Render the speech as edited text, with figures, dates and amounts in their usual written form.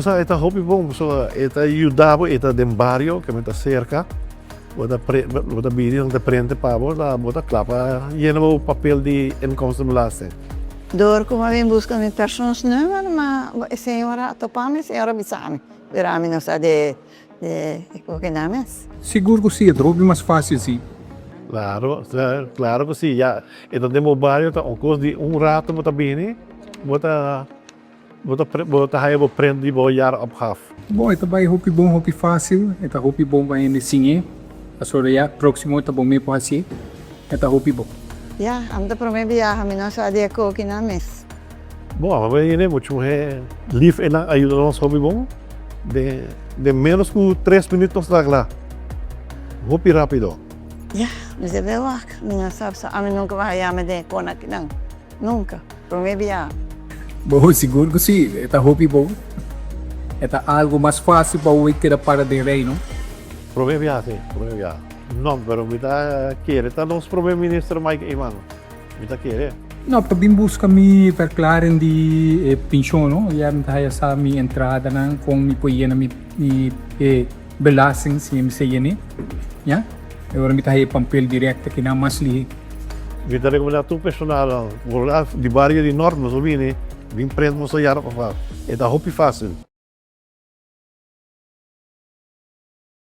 sa ita hopi bom so ita ayudava ita dem barrio que está cerca. Bota bini ng frente pa bota klapa yan o papel de inkomstenbelasting. Door komen we in busca met persoonsnummer, maar senhora topame, senhora bisame. Verami não sabe o que nome é? Seguro que sim, é mais fácil sim. Claro que sim. Ja, ita dem barrio ta onkos de rato bota bini, bota haya bo prende bo jaar opgaf. Bom, ito ba hopi bom, hopi fácil, ito hopi bom ba ini singe. Asora ya, próximo ito bom me po assim, ito hopi bom. Ja, am da prome viaja, não sabe o que nome é. Bom, mas aí né, muito lief en ajuda nos hobby bom. De menos que 3 minutos lá. Hopi rápido. Ja, mas é bem lá, não sabe se a mim nunca vai a me de con aqui não, nunca. Prome viaja. Bom, seguro que sim, ito hopi bom. Ito algo mais fácil para o que para de rei, não? Problema sim, problema. Não, pero mita querer, tá nos problema ministro Mike Imano. Mita querer. Não, também busca me verklaren de pensão, não? Já me tá essa minha entrada na com me poia na me belasting se me sei né? Já? Agora me tá aí papel direto que não mais li. Mita recomendar tu personal, de barrio de norte, mas o vini, vim prendo mo sa yara pa. Eta hopi fácil.